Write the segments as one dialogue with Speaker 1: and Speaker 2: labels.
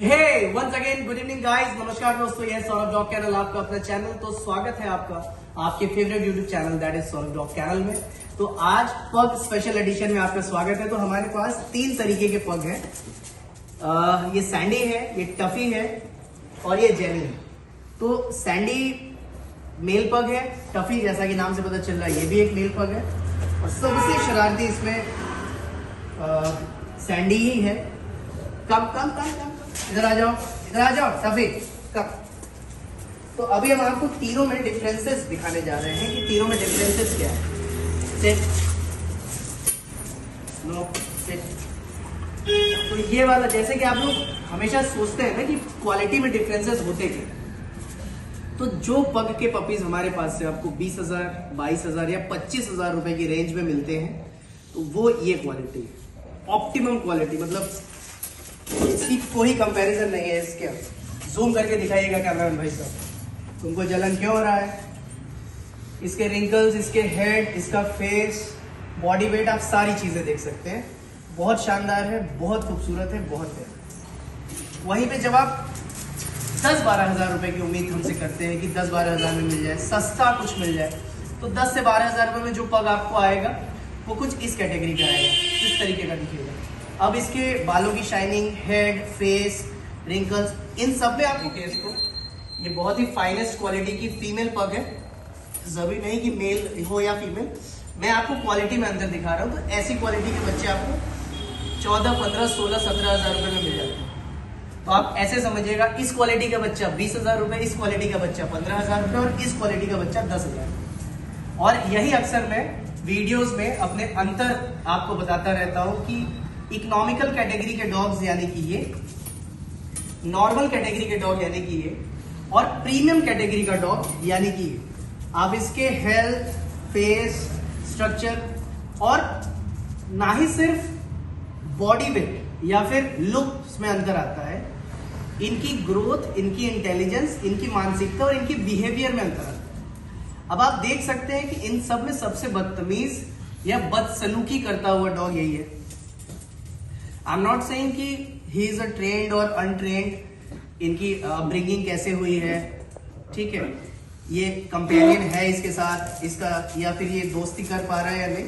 Speaker 1: हे once again good evening guys, नमस्कार दोस्तों, यह सौरभ डॉग कैनल आपका अपना चैनल। तो स्वागत है आपका आपके favourite YouTube channel that is Saurabh dog kennel में। तो आज पग स्पेशल एडिशन में आपका स्वागत है। तो हमारे पास तीन तरीके के पग हैं। ये सैंडी है, ये टफी है और ये जेनी है। तो सैंडी मेल पग है, टफी जैसा कि नाम से पता चल रहा है ये भी एक मेल पग है और सबसे शरारती इसमें सैंडी ही है। कम कम कम कम इधर आ जाओ, इधर आ जाओ टफी कम। तो अभी हम आपको तीनों में डिफरेंसेस दिखाने जा रहे हैं कि तीनों में डिफरेंसेस क्या है। Set no set. तो ये वाला, जैसे कि आप लोग हमेशा सोचते हैं ना कि क्वालिटी में डिफरेंसेस होते क्या, तो जो पग के पपीज हमारे पास से आपको 20,000, 22,000 या 25,000 रुपए की रेंज में मिलते हैं, तो वो ये क्वालिटी है, ऑप्टिमम क्वालिटी। मतलब इसकी कोई कंपैरिजन नहीं है। इसके जूम करके दिखाइएगा कैमरामैन भाई साहब, तुमको जलन क्यों हो रहा है। इसके रिंकल्स, इसके हेड, इसका फेस, बॉडी वेट, आप सारी चीजें देख सकते हैं। बहुत शानदार है, बहुत खूबसूरत है, बहुत है। वहीं पे जब आप 10-12 हजार रुपए की उम्मीद हमसे करते हैं कि 10-12 हजार में मिल जाए, सस्ता कुछ मिल जाए, तो 10 से 12 हजार रुपए में जो पग आपको आएगा वो कुछ इस कैटेगरी का आएगा, इस तरीके का दिखेगा। अब इसके बालों की शाइनिंग, हेड, फेस, रिंकल्स, इन सब में आप देखिए इसको, ये बहुत ही फाइनेस्ट क्वालिटी की फीमेल पग है। जरूरी नहीं कि मेल हो या फीमेल, मैं आपको क्वालिटी में अंदर दिखा रहा हूँ। तो ऐसी क्वालिटी के बच्चे आपको 14, 15, 16, 17 हजार रुपए में मिल जाते हैं। तो आप ऐसे समझिएगा, इस क्वालिटी का बच्चा 20,000 रुपए, इस क्वालिटी का बच्चा 15,000 रुपए और इस क्वालिटी का बच्चा 10,000। और यही अक्सर मैं वीडियोस में अपने अंतर आपको बताता रहता हूँ कि इकोनॉमिकल कैटेगरी के डॉग्स यानी कि ये, नॉर्मल कैटेगरी के डॉग यानी कि ये, और प्रीमियम कैटेगरी का डॉग यानी कि ये, आप इसके हेल्थ, फेस, स्ट्रक्चर और ना ही सिर्फ बॉडी वेट या फिर लुक्स में अंतर आता है, इनकी ग्रोथ, इनकी इंटेलिजेंस, इनकी मानसिकता और इनकी बिहेवियर में अंतर आता है। अब आप देख सकते हैं कि इन सब में सबसे बदतमीज या बदसलूकी करता हुआ डॉग यही है। आई एम नॉट सेइंग कि ही इज अ ट्रेन्ड और अनट्रेन्ड, इनकी ब्रिंगिंग कैसे हुई है, ठीक है, ये कंपेनियन है इसके साथ इसका, या फिर ये दोस्ती कर पा रहा है या नहीं।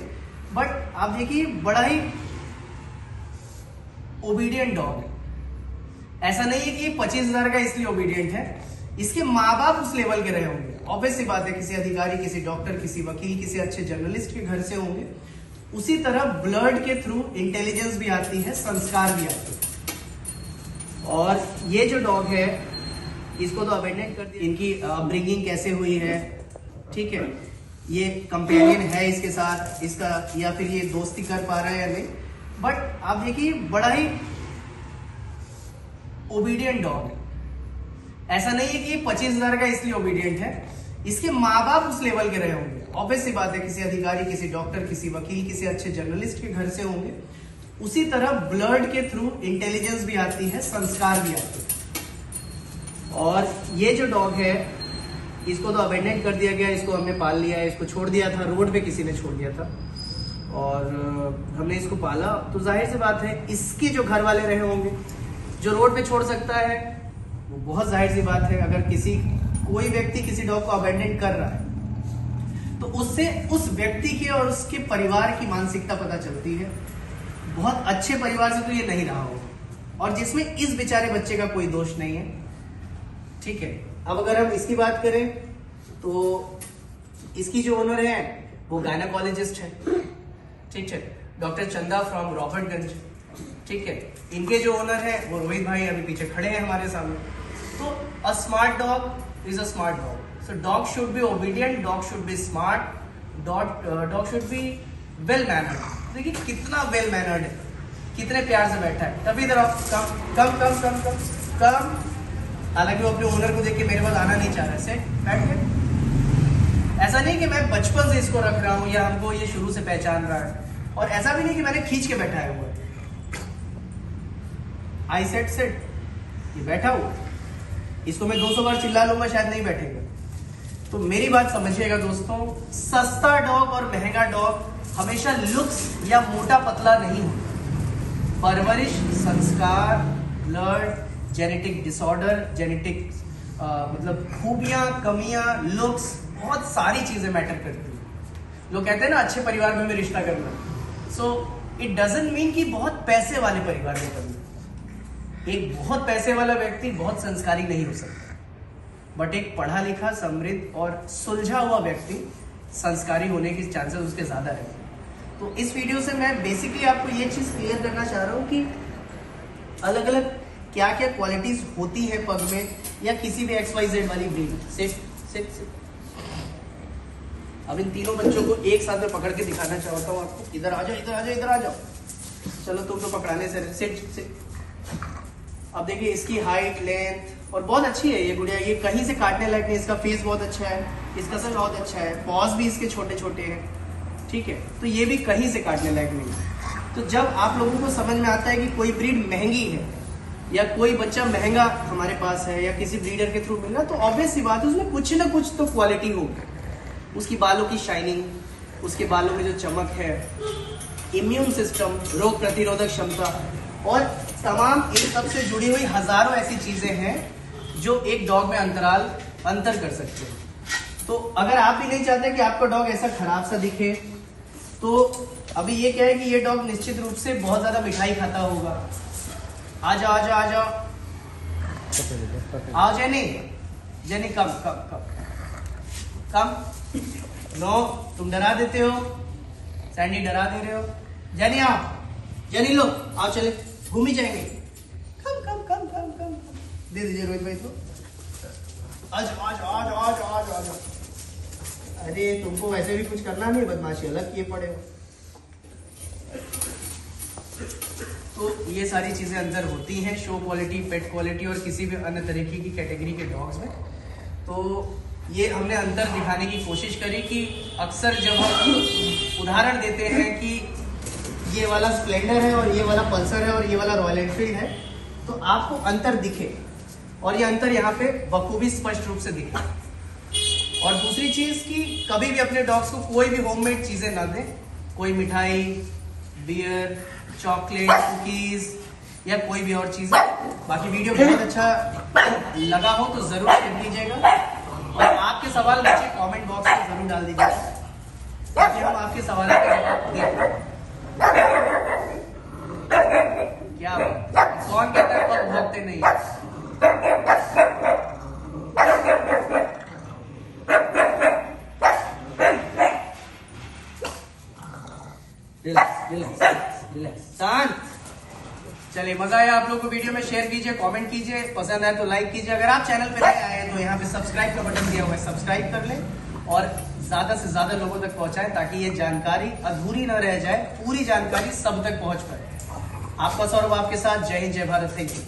Speaker 1: बट आप देखिए, बड़ा ही ओबीडियंट डॉग है। ऐसा नहीं है कि ये 25,000 का इसलिए ओबीडियंट है, इसके माँ बाप उस लेवल के रहे होंगे। ऑब्वियस सी बात है, किसी अधिकारी, किसी डॉक्टर, किसी वकील, किसी अच्छे जर्नलिस्ट के घर से होंगे। उसी तरह ब्लड के थ्रू इंटेलिजेंस भी आती है, संस्कार भी आते हैं। और ये जो डॉग है, इसको तो अबेंडेंट कर दिया। इनकी ब्रिंगिंग कैसे हुई है, ठीक है, ये कंपेनियन है इसके साथ इसका, या फिर ये दोस्ती कर पा रहा है या नहीं। बट आप देखिए, बड़ा ही ओबीडियंट डॉग है। ऐसा नहीं है कि ये 25,000 का इसलिए ओबीडियंट है, इसके माँ बाप उस लेवल के रहे होंगे। ऑब्वियस सी बात है, किसी अधिकारी, किसी डॉक्टर, किसी वकील, किसी अच्छे जर्नलिस्ट के घर से होंगे। उसी तरह ब्लड के थ्रू इंटेलिजेंस भी आती है, संस्कार भी आते हैं। और ये जो डॉग है, इसको तो अबेंडेंट कर दिया गया, इसको हमने पाल लिया है, इसको छोड़ दिया था, रोड पे किसी ने छोड़ दिया था और हमने इसको पाला। तो जाहिर सी बात है, इसके जो घर वाले रहे होंगे, जो रोड पे छोड़ सकता है, वो बहुत जाहिर सी बात है, अगर कोई व्यक्ति किसी डॉग को अबेंडेंट कर रहा है, तो उससे उस व्यक्ति की और उसके परिवार की मानसिकता पता चलती है। बहुत अच्छे परिवार से तो ये नहीं रहा होगा, और जिसमें इस बेचारे बच्चे का कोई दोष नहीं है, ठीक है। अब अगर हम इसकी बात करें, तो इसकी जो ओनर है वो गायनेकोलॉजिस्ट है, ठीक है, डॉक्टर चंदा फ्रॉम रॉबर्टगंज, ठीक है। इनके जो ओनर है वो रोहित भाई अभी पीछे खड़े हैं हमारे सामने। तो a smart dog is a smart dog. So dog should be obedient, dog should be smart, dog should be well mannered। देखिए कितना well mannered है, कितने प्यार से बैठा है। तभी इधर आओ, कम कम कम कम कम कम। हालांकि वो अपने ओनर को देख के मेरे पास आना नहीं चाह रहा है। सेट, बैठ गए। ऐसा नहीं कि मैं बचपन से इसको रख रहा हूँ या हमको ये शुरू से पहचान रहा है, और ऐसा भी नहीं कि मैंने खींच के बैठाया हुआ है। आई सेट सेट, ये बैठा हुआ, इसको मैं 200 बार चिल्ला लूंगा, शायद नहीं बैठेगा। तो मेरी बात समझिएगा दोस्तों, सस्ता डॉग और महंगा डॉग हमेशा लुक्स या मोटा पतला नहीं होता। परवरिश, संस्कार, ब्लड, जेनेटिक डिसऑर्डर, जेनेटिक मतलब खूबियां, कमियां, लुक्स, बहुत सारी चीजें मैटर करती हैं। लोग कहते हैं ना अच्छे परिवार में रिश्ता करना, सो इट डजंट मीन कि बहुत पैसे वाले परिवार में करना। एक बहुत पैसे वाला व्यक्ति बहुत संस्कारी नहीं हो सकता, बट एक पढ़ा लिखा, समृद्ध और सुलझा हुआ व्यक्ति संस्कारी होने की चांसेस उसके ज्यादा रहते हैं। तो इस वीडियो से मैं बेसिकली आपको ये चीज क्लियर करना चाह रहा हूँ कि अलग अलग क्या क्या क्वालिटीज होती है पग में या किसी भी XYZ वाली ब्रीड। सिट। अब इन तीनों बच्चों को एक साथ में पकड़ के दिखाना चाहता हूँ आपको। इधर आ जाओ, इधर आ जाओ, इधर आ जाओ। चलो तुम तो पकड़ाने से सिट। अब देखिए इसकी हाइट, लेंथ और बहुत अच्छी है ये गुड़िया। ये कहीं से काटने लायक नहीं। इसका फेस बहुत अच्छा है, इसका सर बहुत अच्छा है, पॉज भी इसके छोटे छोटे हैं, ठीक है। तो ये भी कहीं से काटने लायक नहीं है। तो जब आप लोगों को समझ में आता है कि कोई ब्रीड महंगी है या कोई बच्चा महंगा हमारे पास है या किसी ब्रीडर के थ्रू मिलना, तो ऑब्वियस सी बात है उसमें कुछ ना कुछ तो क्वालिटी होगी। उसकी बालों की शाइनिंग, उसके बालों में जो चमक है, इम्यून सिस्टम, रोग प्रतिरोधक क्षमता और तमाम इन सब से जुड़ी हुई हजारों ऐसी चीजें हैं जो एक डॉग में अंतर कर सकते हैं। तो अगर आप भी नहीं चाहते कि आपका डॉग ऐसा खराब सा दिखे, तो अभी ये क्या है कि ये डॉग निश्चित रूप से बहुत ज्यादा मिठाई खाता होगा। आ जाओ आ जाओ आ जाओ, आओ जेनी कम। नो, तुम डरा देते हो, सैंडी डरा दे रहे हो। जेनी आओ, जेनी लो, आओ चले, घूम ही जाएंगे। कम दे दीजिए रोहित भाई को। आज। अरे तुमको वैसे भी कुछ करना नहीं, बदमाशी अलग किए पड़े हो। तो ये सारी चीजें अंदर होती हैं शो क्वालिटी, पेट क्वालिटी और किसी भी अन्य तरीके की कैटेगरी के डॉग्स में। तो ये हमने अंतर दिखाने की कोशिश करी कि अक्सर जब हम उदाहरण देते हैं कि ये वाला स्प्लेंडर है और ये वाला पल्सर है और ये वाला रॉयल एनफील्ड है, तो आपको अंतर दिखे और ये अंतर यहाँ पे बखूबी स्पष्ट रूप से दिखे। और दूसरी चीज कि कभी भी अपने डॉग्स को कोई भी होममेड चीजें ना दें, कोई मिठाई, बियर, चॉकलेट, कुकीज या कोई भी और चीज। बाकी वीडियो बहुत अच्छा लगा हो तो जरूर शेयर कीजिएगा और आपके सवाल नीचे कमेंट बॉक्स में जरूर डाल दीजिएगा ताकि हम आपके सवालों का जवाब दें। क्या कौन कहता है पग भोगते नहीं है? रिलैक्स, शांत। चलिए, मजा आया आप लोगों को वीडियो में? शेयर कीजिए, कमेंट कीजिए, पसंद आए तो लाइक कीजिए। अगर आप चैनल पे नए आए हैं तो यहाँ पे सब्सक्राइब का बटन दिया हुआ है, सब्सक्राइब कर लें और ज्यादा से ज्यादा लोगों तक पहुंचाएं ताकि ये जानकारी अधूरी न रह जाए, पूरी जानकारी सब तक पहुंच पाए। आपका सौरभ आपके साथ। जय हिंद, जय भारत, थैंक यू।